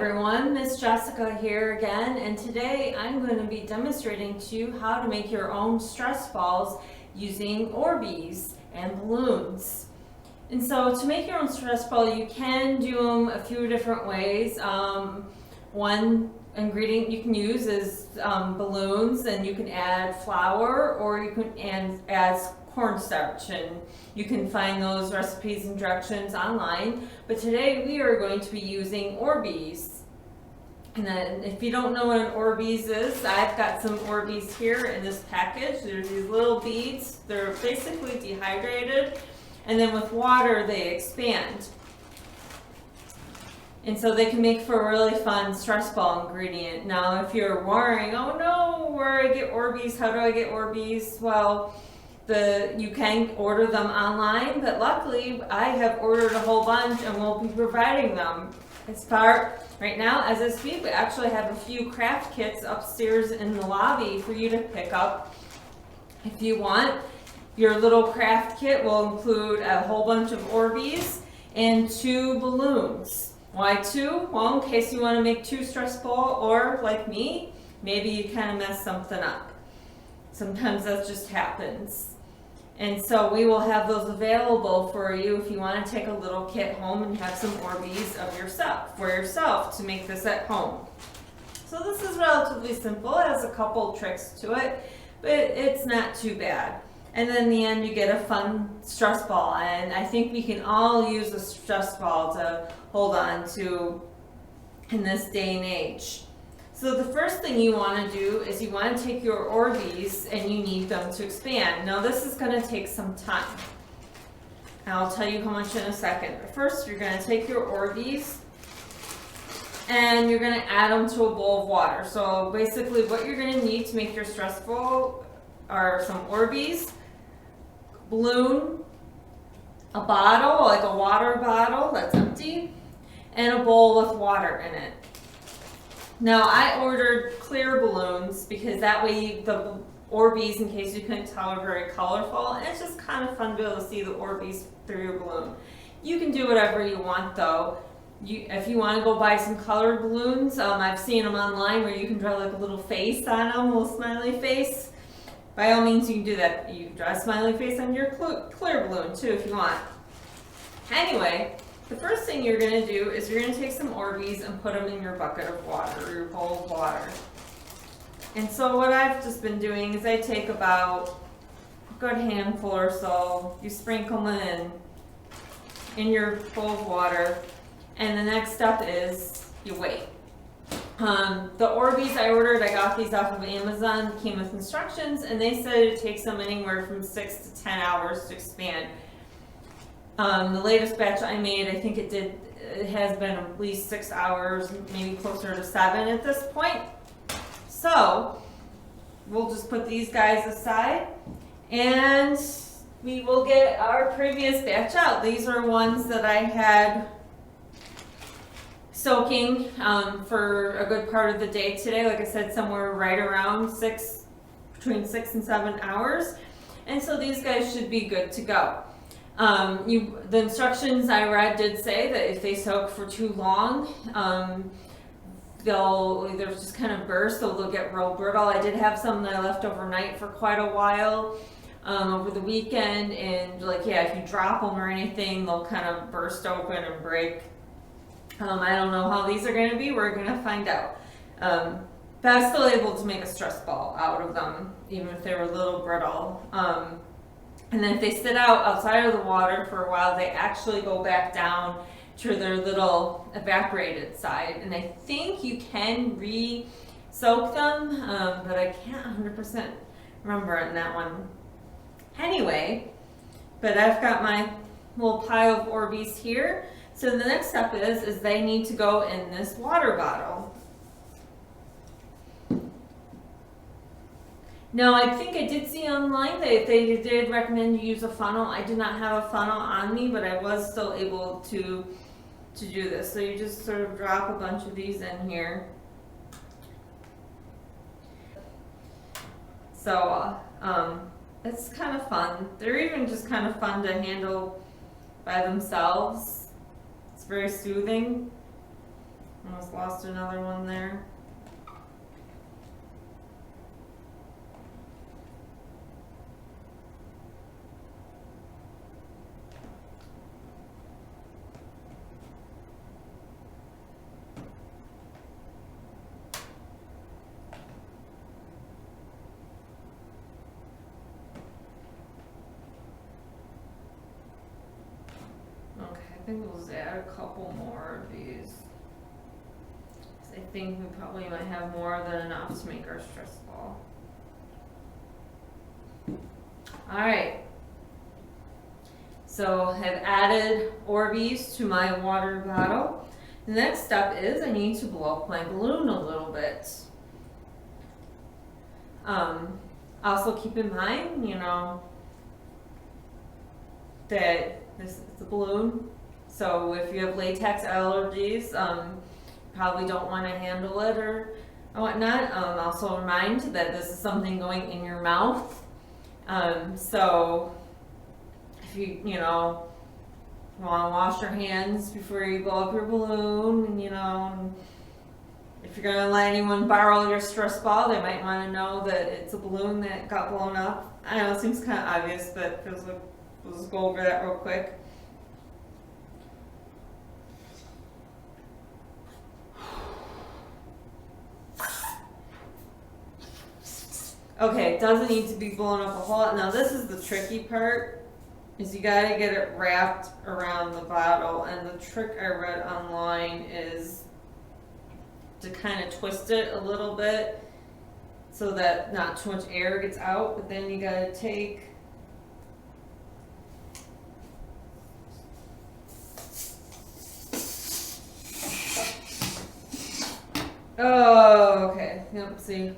everyone, Miss Jessica here again, and today I'm going to be demonstrating to you how to make your own stress balls using Orbeez and balloons. And so to make your own stress ball, you can do them a few different ways. One ingredient you can use is balloons, and you can add flour or you can add cornstarch, and you can find those recipes and directions online. But today we are going to be using Orbeez. And then if you don't know what an Orbeez is, I've got some Orbeez here in this package. There's these little beads. They're basically dehydrated, and then with water they expand. And so they can make for a really fun stress ball ingredient. Now if you're worrying, oh no, where do I get Orbeez? How do I get Orbeez? Well, you can order them online, but luckily I have ordered a whole bunch and we'll be providing them. Right now, as I speak, we actually have a few craft kits upstairs in the lobby for you to pick up if you want. Your little craft kit will include a whole bunch of Orbeez and 2 balloons. Why 2? Well, in case you want to make 2 stress ball, or like me, maybe you kind of mess something up. Sometimes that just happens. And so we will have those available for you if you want to take a little kit home and have some Orbeez for yourself to make this at home. So this is relatively simple. It has a couple tricks to it, but it's not too bad. And then in the end you get a fun stress ball, and I think we can all use a stress ball to hold on to in this day and age. So the first thing you want to do is you want to take your Orbeez and you need them to expand. Now this is going to take some time. And I'll tell you how much in a second. But first you're going to take your Orbeez and you're going to add them to a bowl of water. So basically what you're going to need to make your stress ball are some Orbeez, balloon, a bottle, like a water bottle that's empty, and a bowl with water in it. Now I ordered clear balloons because that way the Orbeez, in case you couldn't tell, are very colorful, and it's just kind of fun to be able to see the Orbeez through your balloon. You can do whatever you want though. If you want to go buy some colored balloons, I've seen them online where you can draw like a little face on them, a little smiley face. By all means you can do that. You can draw a smiley face on your clear balloon too if you want. Anyway, the first thing you're going to do is you're going to take some Orbeez and put them in your bucket of water, or your bowl of water. And so what I've just been doing is I take about a good handful or so, you sprinkle them in your bowl of water, and the next step is you wait. The Orbeez I ordered, I got these off of Amazon, came with instructions, and they said it takes them anywhere from 6 to 10 hours to expand. The latest batch I made, I think it has been at least 6 hours, maybe closer to 7 at this point. So we'll just put these guys aside and we will get our previous batch out. These are ones that I had soaking for a good part of the day today. Like I said, somewhere right around between 6 and 7 hours. And so these guys should be good to go. The instructions I read did say that if they soak for too long, they'll either just kind of burst or they'll get real brittle. I did have some that I left overnight for quite a while over the weekend, and if you drop them or anything, they'll kind of burst open and break. I don't know how these are going to be. We're going to find out. But I was still able to make a stress ball out of them, even if they were a little brittle. And then if they sit out outside of the water for a while, they actually go back down to their little evaporated side. And I think you can re-soak them, but I can't 100% remember in that one. Anyway, but I've got my little pile of Orbeez here. So the next step is they need to go in this water bottle. Now, I think I did see online that they did recommend you use a funnel. I did not have a funnel on me, but I was still able to do this. So you just sort of drop a bunch of these in here. So it's kind of fun. They're even just kind of fun to handle by themselves. It's very soothing. Almost lost another one there. I think we'll just add a couple more of these. I think we probably might have more than enough to make our stress ball. Alright. So I've added Orbeez to my water bottle. The next step is I need to blow up my balloon a little bit. Also keep in mind, you know, that this is a balloon. So if you have latex allergies, probably don't want to handle it or whatnot. Also remind that this is something going in your mouth. So if you know, want to wash your hands before you blow up your balloon, and you know, if you're going to let anyone borrow your stress ball, they might want to know that it's a balloon that got blown up. I know it seems kind of obvious, but we'll just go over that real quick. Okay, it doesn't need to be blown up a whole lot. Now this is the tricky part, is you gotta get it wrapped around the bottle, and the trick I read online is to kind of twist it a little bit so that not too much air gets out, but then you gotta take oh, okay, yep, see.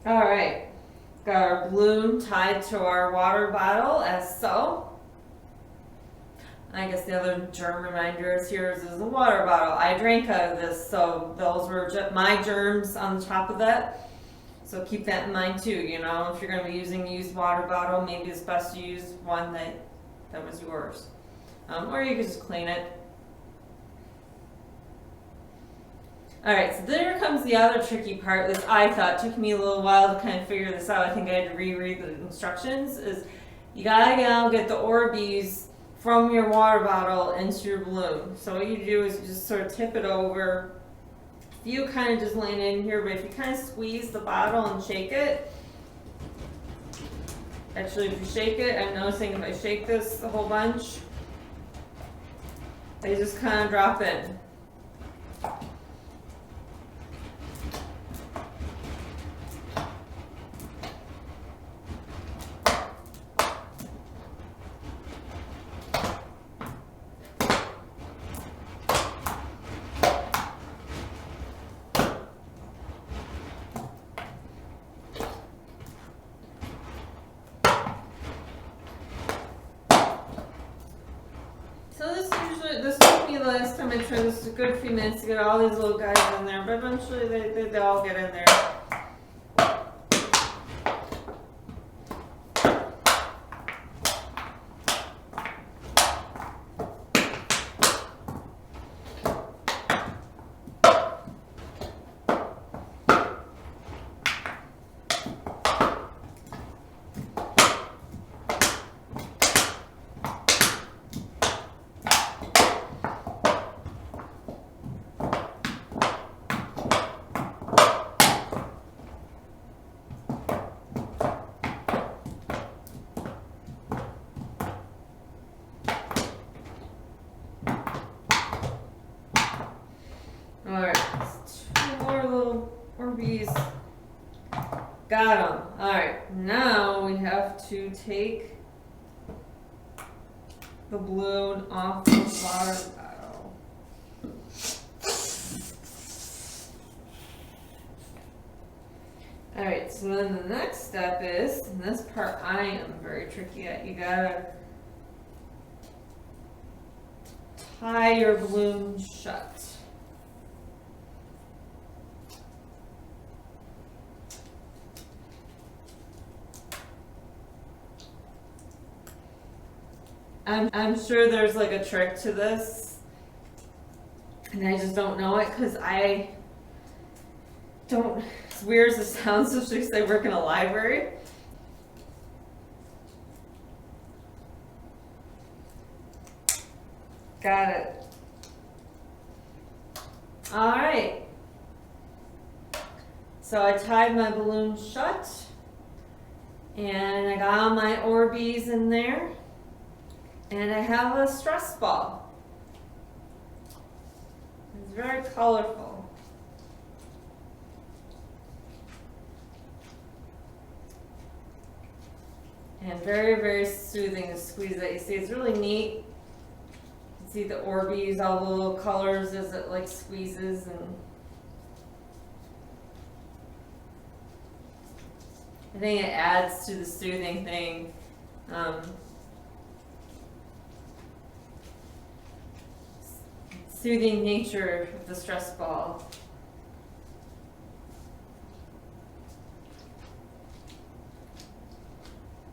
Alright, got our balloon tied to our water bottle as so. I guess the other germ reminder is here is a water bottle. I drank out of this, so those were my germs on the top of that. So keep that in mind too, you know, if you're going to be using a used water bottle, maybe it's best to use one that was yours. Or you could just clean it. Alright, so there comes the other tricky part. This I thought took me a little while to kind of figure this out. I think I had to reread the instructions. Is you gotta get the Orbeez from your water bottle into your balloon. So what you do is you just sort of tip it over. You kind of just land in here, but if you kind of squeeze the bottle and shake it, actually if you shake it, I'm noticing if I shake this a whole bunch, they just kind of drop in. This took me the last time I tried this a good few minutes to get all these little guys in there, but eventually they all get in there. Alright, two more little Orbeez. Got them. Alright, now we have to take the balloon off the water bottle. All right, so then the next step is, and this part I am very tricky at, you gotta tie your balloon shut. I'm sure there's like a trick to this, and I just don't know it because I don't, as weird as it sounds, especially because I work in a library. Got it. All right. So I tied my balloon shut, and I got all my Orbeez in there, and I have a stress ball. It's very colorful. And very, very soothing to squeeze it. You see, it's really neat. You can see the Orbeez, all the little colors as it like squeezes, and I think it adds to the soothing thing. Soothing nature of the stress ball.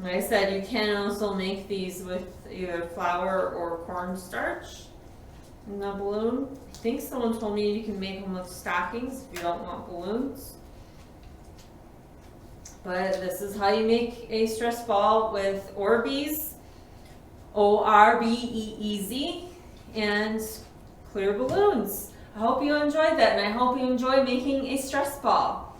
Like I said, you can also make these with either flour or cornstarch in the balloon. I think someone told me you can make them with stockings if you don't want balloons. But this is how you make a stress ball with Orbeez, Orbeez, and clear balloons. I hope you enjoyed that, and I hope you enjoy making a stress ball.